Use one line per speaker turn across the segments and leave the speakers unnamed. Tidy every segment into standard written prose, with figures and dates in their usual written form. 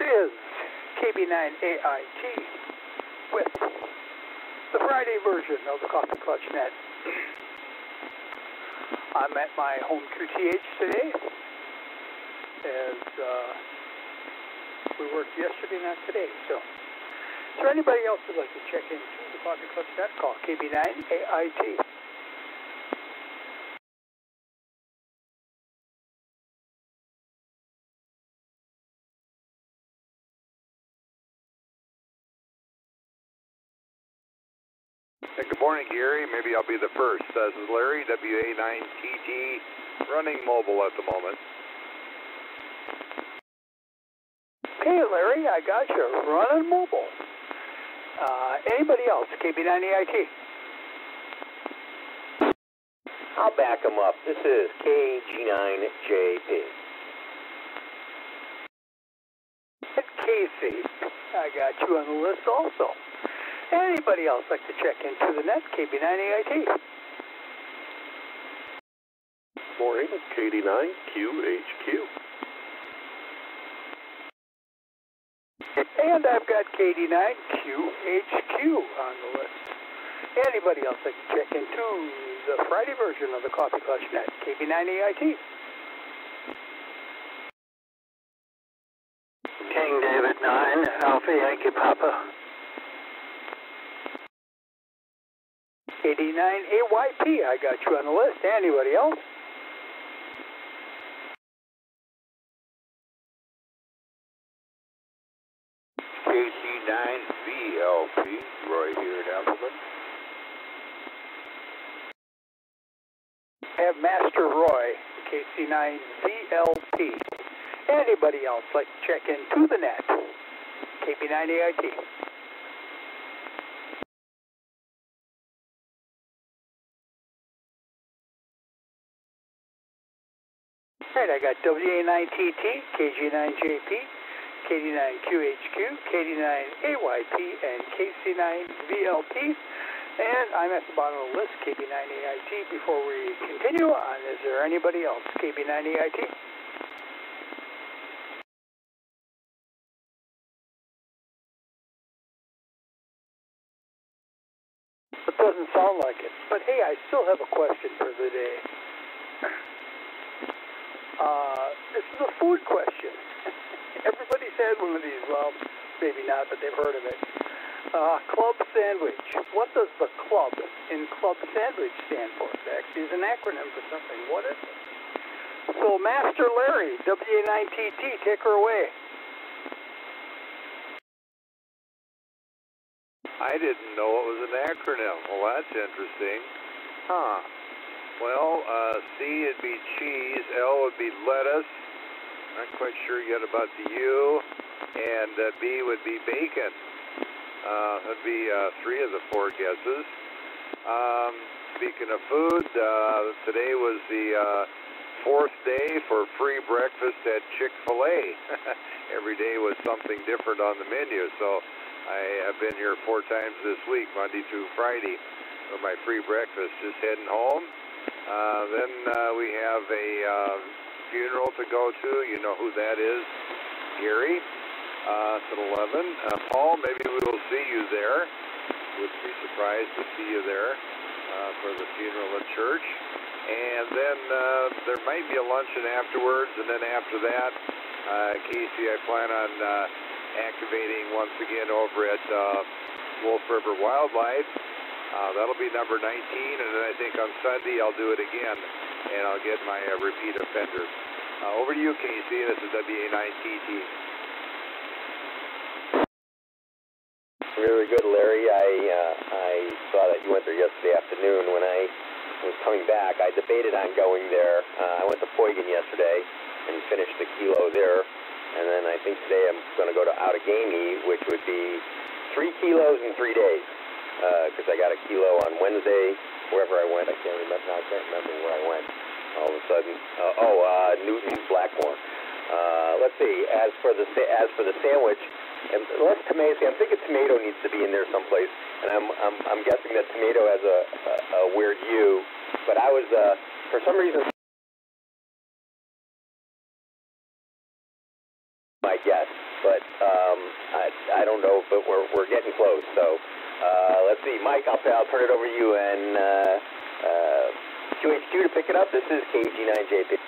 is KB9AIT with the Friday version of the Coffee Clutch Net. I'm at my home QTH today, as we worked yesterday, not today. So, is there anybody else who'd like to check into the Coffee Clutch Net? Call KB9AIT.
Good morning, Gary. Maybe I'll be the first. This is Larry, WA9TT, running mobile at the moment.
Okay, Larry, I got you. Running mobile. Anybody else? KB9AIT.
I'll back them up. This is KG9JP.
Casey, I got you on the list also. Anybody else like to check into the net? KB9AIT.
Morning, KD9QHQ.
And I've got KD9QHQ on the list. Anybody else like to check into the Friday version of the Coffee Clutch Net? KB9AIT.
King David 9, Alpha Yankee Papa.
KD9AYP, I got you on the list. Anybody else?
KC9VLP, Roy here in Appleton.
I have Master Roy, KC9VLP. Anybody else like to check into the net? KB9AIT. Alright, I got WA9TT, KG9JP, KD9QHQ, KD9AYP, and KC9VLP. And I'm at the bottom of the list, KB9AIT. Before we continue on, is there anybody else? KB9AIT? It doesn't sound like it. But hey, I still have a question for the day. This is a food question. Everybody's had one of these. Well, maybe not, but they've heard of it. Club sandwich. What does the club in club sandwich stand for? It actually is an acronym for something. What is it? So, Master Larry, WA9TT, take her away.
I didn't know it was an acronym. Well, that's interesting. Huh. Well, C would be cheese, L would be lettuce. Not quite sure yet about the U. And B would be bacon. That'd be 3 of the 4 guesses. Speaking of food, today was the 4th day for free breakfast at Chick-fil-A. Every day was something different on the menu, so I have been here 4 times this week, Monday through Friday, for my free breakfast. Just heading home. Then we have a funeral to go to. You know who that is, Gary. It's at 11. Paul, maybe we will see you there. Wouldn't be surprised to see you there for the funeral at church. And then there might be a luncheon afterwards. And then after that, Casey, I plan on activating once again over at Wolf River Wildlife. That'll be number 19, and then I think on Sunday I'll do it again, and I'll get my repeat offenders. Over to you, Casey. This is WA9TT.
Very good, Larry. I saw that you went there yesterday afternoon. When I was coming back, I debated on going there. I went to Poygan yesterday and finished the kilo there, and then I think today I'm going to go to Outagamie, which would be 3 kilos in 3 days. Because I got a kilo on Wednesday, wherever I went. I can't remember where I went all of a sudden. Newton Blackmore. Let's see. As for the sandwich, and less tomato. I'm thinking tomato needs to be in there someplace, and I'm guessing that tomato has a weird U. But I was for some reason, my guess. But me. Mike, I'll turn it over to you and QHQ to pick it up. This is KG9JP.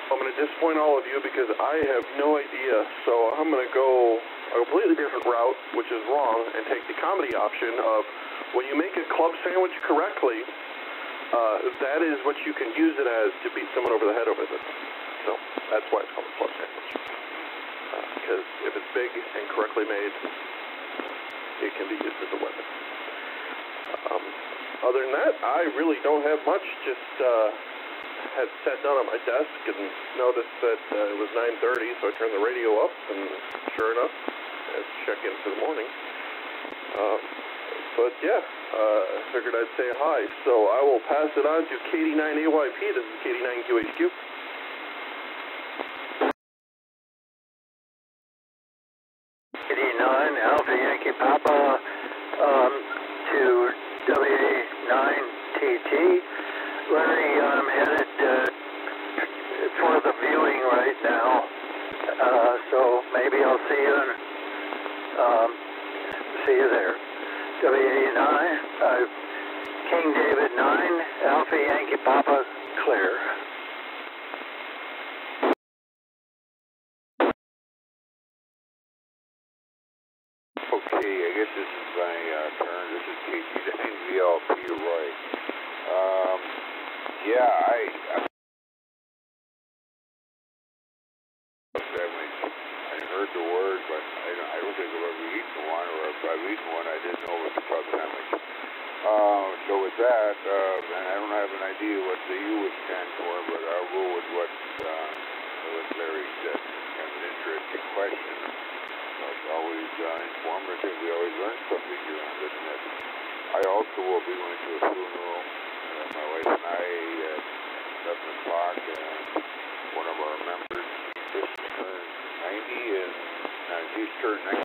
I'm going to disappoint all of you because I have no idea, so I'm going to go a completely different route, which is wrong, and take the comedy option of when you make a club sandwich correctly, that is what you can use it as to beat someone over the head with it. So that's why it's called a club sandwich. Because if it's big and correctly made, it can be used as a weapon. Other than that, I really don't have much. Just had sat down at my desk and noticed that it was 9:30, so I turned the radio up, and sure enough, it's check-in for the morning. But yeah, I figured I'd say hi. So I will pass it on to KD9AYP. This is KD9QHQ.
KD9 Alpha Yankee Papa to WA9TT. Larry, I'm headed for the viewing right now, so maybe I'll see you there. WA9, King David 9, Alpha Yankee Papa, clear.
Okay, I guess this is my turn. This is KG9VLP Roy. Yeah, I heard the word, but I don't think I've ever eaten one, or if I've eaten one, I didn't know it was a club sandwich. So with that, and I don't have an idea what the U would stand for, but I'll go with what Larry said. Kind of an interesting question. It's always informative. We always learn something here on this net. I also will be going to a funeral. My wife and I at 7 o'clock, and one of our members just turned 90, and she's turned 90.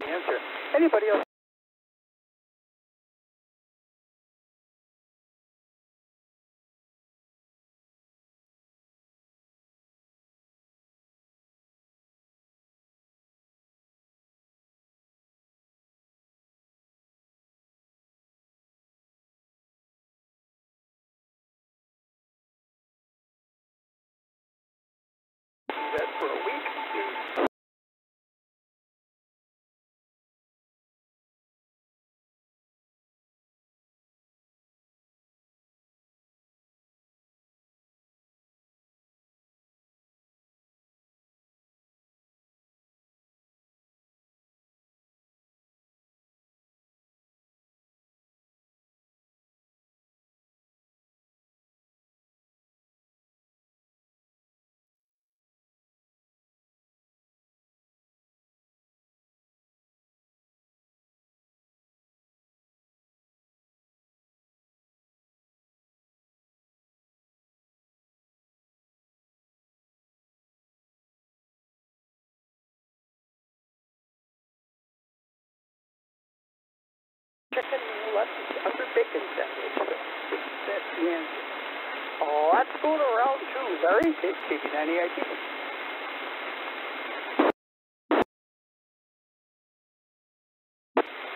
Answer. Anybody else? That for a week. Chicken left under bacon sandwich. That's the answer. Oh, let's go to round 2. Larry, KG9AIT.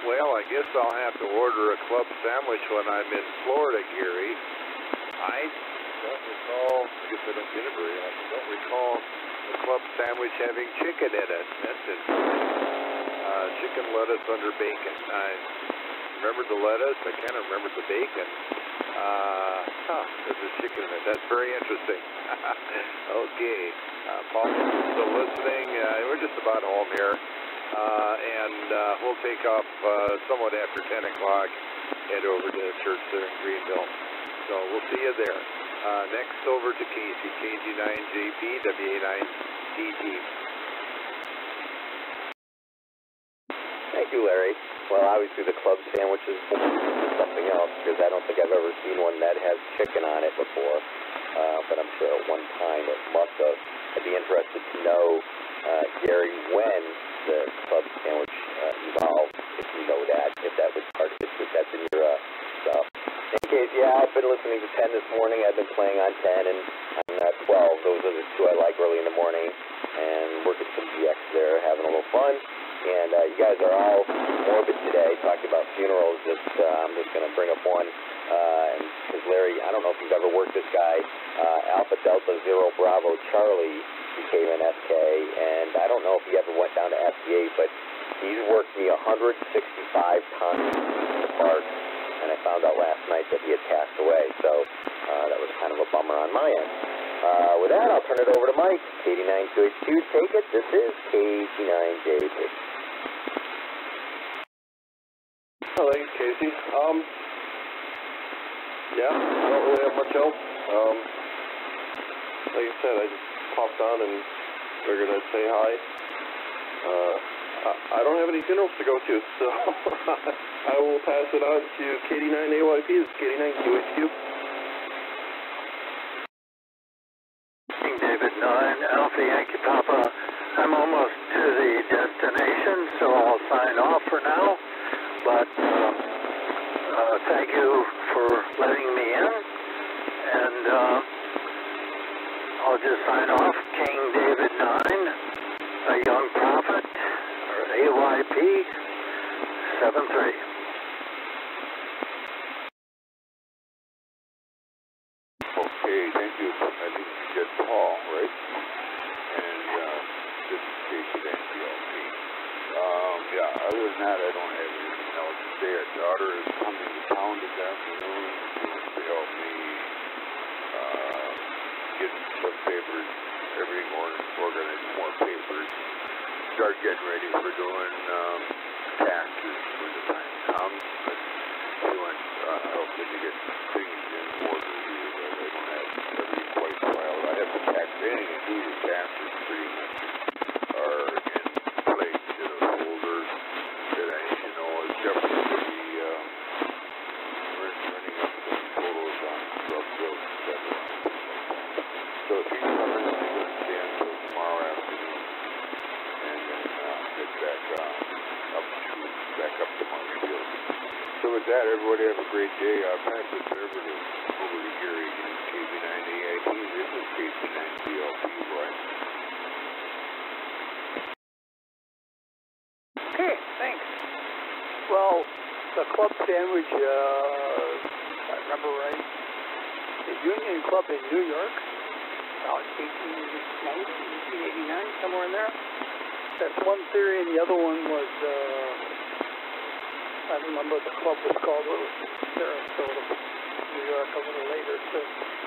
Well, I guess I'll have to order a club sandwich when I'm in Florida, Gary. I don't recall, I guess I don't get it very often, I don't recall the club sandwich having chicken in it. That's it. Chicken lettuce under bacon. I remember the lettuce, I can't remember the bacon. There's a chicken in it. That's very interesting. Okay. Paul, still listening. We're just about home here. and we'll take off somewhat after 10 o'clock, head over to the church there in Greenville. So we'll see you there. Next over to Casey, KG9JP, WA9DT.
Thank you, Larry. Well, obviously the club sandwich is something else, because I don't think I've ever seen one that has chicken on it before. But I'm sure at one time it must have. I'd be interested to know, Gary, when the club sandwich evolved, if you know that, if that was part of it, if that's in your stuff. In case, yeah, I've been listening to 10 this morning. I've been playing on 10 and on 12. Those are the two I like early in the morning. And working some GX there, having a little fun. And you guys are all morbid today, talking about funerals. I'm just going to bring up one. Because Larry, I don't know if you've ever worked this guy, Alpha Delta Zero Bravo Charlie became an SK, and I don't know if he ever went down to FTA, but he's worked me 165 times apart, and I found out last night that he had passed away, so that was kind of a bummer on my end. With that, I'll turn it over to Mike. KD9QH2, take it. This is KG9JP.
Oh, thanks, Casey. Yeah, I don't really have much else. Like I said, I just popped on and figured I'd say hi. I don't have any funerals to go to, so I will pass it on to KD9AYP. This is KD9QHQ.
David 9, Alpha Yankee Papa. I'm almost to the destination, so I'll sign off for now. But thank you for letting me in, and I'll just sign off. King David 9, a young prophet, or AYP 73.
Okay, thank you. I think you said Paul, right? And this is KG9DLP. Yeah, other than that, I don't have anything else to say. Our daughter is coming to town this afternoon. She wants to help me get some papers, everything organized, more papers. Start getting ready for doing taxes when the time comes. But she wants help me to get things in order here. But I don't have everything quite filed. I have the tax, anything to do with taxes pretty much are in place in a folder that I need to know, except for the running up some totals on drug bills, etc. So she's coming and I'm going to stay until tomorrow afternoon and then head back up to Marshfield. So with that, everybody have a great day. I'll pass this over to Gary again, KG9AIP. This is KG9DLP, boy.
Okay, thanks. Well, the club sandwich, if I remember right, the Union Club in New York, about 1889, somewhere in there. That's one theory, and the other one was, I remember what the club was called. It was Sarasota, New York, a little later. So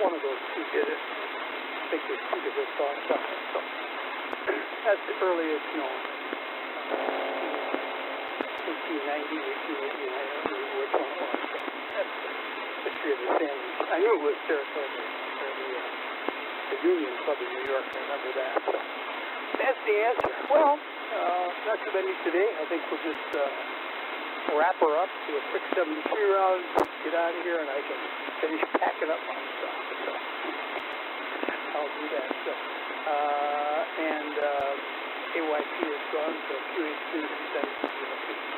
one of those two did it. I think there's two different thoughts on it. So that's the earliest known. 1890, 1889, I don't remember which one it was. So that's the history of the sandwich. I knew it was Sarasota, or the Union Club in New York. I remember that. So that's the answer. Well, not too many today. I think we'll just wrap her up, do a quick 73 round, get out of here, and I can finish packing up my stuff. So I'll do that. So, and AYP is gone, so QH2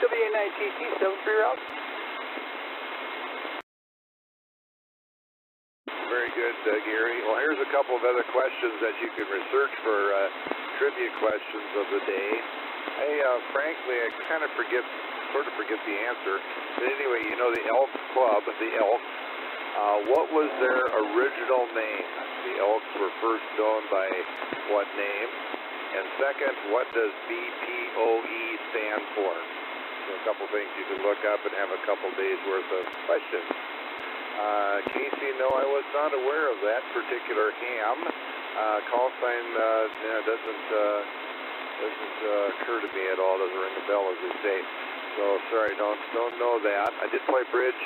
WA9TT 73 round.
Very good, Gary. Well, here's a couple of other questions that you can research for trivia questions of the day. Frankly, I kind of sort of forget the answer. But anyway, you know the Elks Club, the Elks. What was their original name? The Elks were first known by what name? And second, what does BPOE stand for? So a couple things you can look up and have a couple days worth of questions. Casey, no, I was not aware of that particular ham. Call sign doesn't doesn't occur to me at all. Doesn't ring a bell, as they say. So sorry, don't know that. I did play bridge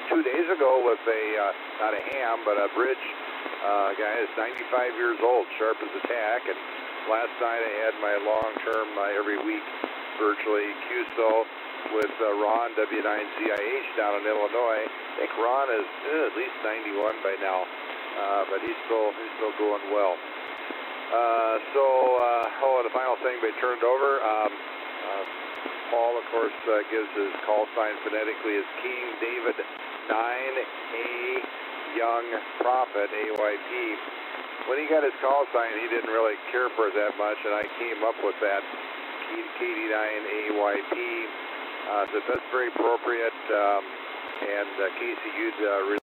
2 days ago with a not a ham, but a bridge guy is 95 years old, sharp as a tack. And last night I had my long-term every week virtually QSO with Ron W9ZIH down in Illinois. I think Ron is at least 91 by now, but he's still going well. The final thing they turned over. Paul, of course, gives his call sign phonetically as King David 9A Young Prophet, AYP. When he got his call sign, he didn't really care for it that much, and I came up with that KD9AYP. So that's very appropriate, and Casey, you'd really.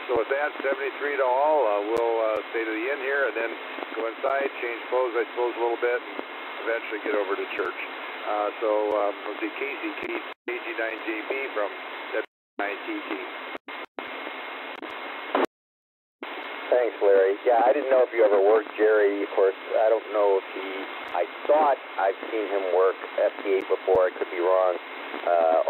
So with that, 73 to all. We'll stay to the end here and then go inside, change clothes, I suppose, a little bit, and eventually get over to church. We'll see Casey, KG9JB from W9TT.
Thanks, Larry. Yeah, I didn't know if you ever worked Jerry. Of course, I don't know if I thought I've seen him work FT8 before. I could be wrong.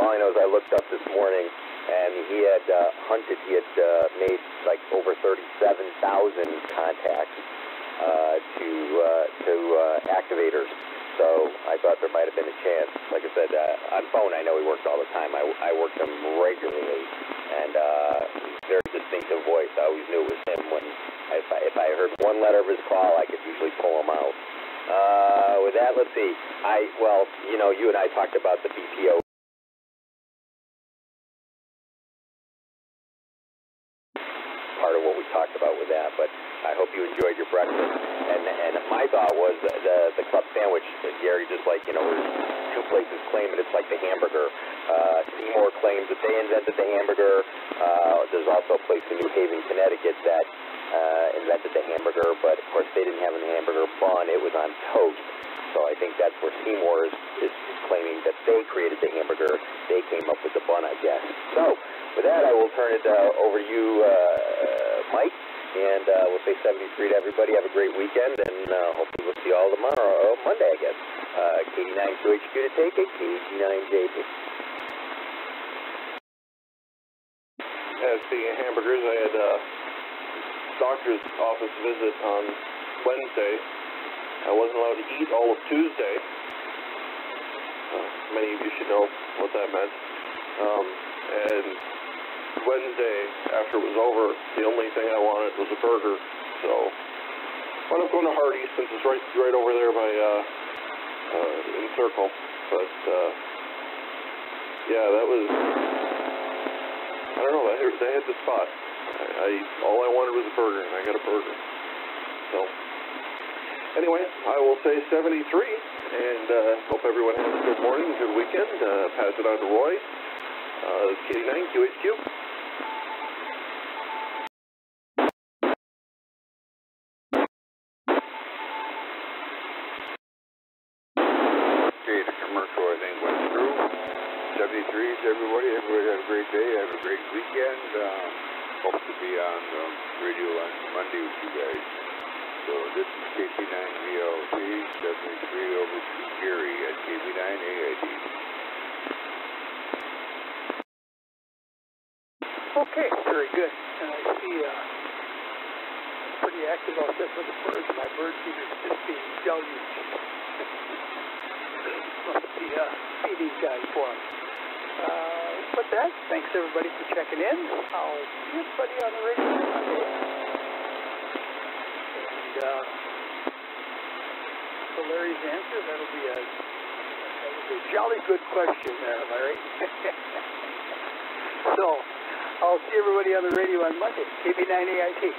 All I know is I looked up this morning, and he had hunted. He had made like over 37,000 contacts to activators. So I thought there might have been a chance. Like I said, on phone, I know he worked all the time. I worked him regularly, and very distinctive voice. I always knew it was him when if I heard one letter of his call, I could usually pull him out. With that, let's see. You and I talked about the BPO. Part of what we talked about with that, but I hope you enjoyed your breakfast. And my thought was the club sandwich, Gary, just like, there's two places claim it. It's like the hamburger. Seymour claims that they invented the hamburger. There's also a place in New Haven, Connecticut that invented the hamburger, but of course they didn't have a hamburger bun. It was on toast. So I think that's where Seymour is claiming that they created the hamburger. They came up with the bun, I guess. So with that, I will turn it over to you, Mike, and we'll say 73 to everybody. Have a great weekend, and hopefully we'll see you all tomorrow, or Monday, I guess. KD9QHQ to take it, KG9JP.
Speaking of hamburgers, I had a doctor's office visit on Wednesday. I wasn't allowed to eat all of Tuesday. Many of you should know what that meant. And Wednesday, after it was over, the only thing I wanted was a burger. So I wound up going to Hardee's since it's right over there by in Circle. But yeah, that was, I don't know, they had the spot. All I wanted was a burger, and I got a burger. So anyway, I will say 73, and hope everyone has a good morning, good weekend. Pass it on to Roy. This is KD9QHQ.
Okay, the commercial, I think, went through. 73 to everybody. Everybody have a great day. Have a great weekend. Hope to be on the radio on Monday with you guys. So this is KP9VLT, 73 over to Gary at KB9AID.
Okay, very good. And I see pretty active out there for the birds. My bird feeder's just being deluged. Must be feeding guys for them. With that, thanks everybody for checking in. I'll see everybody on the radio Monday. And so Larry's answer, that'll be a jolly good question there, am I right? So I'll see everybody on the radio on Monday. KB9AIT.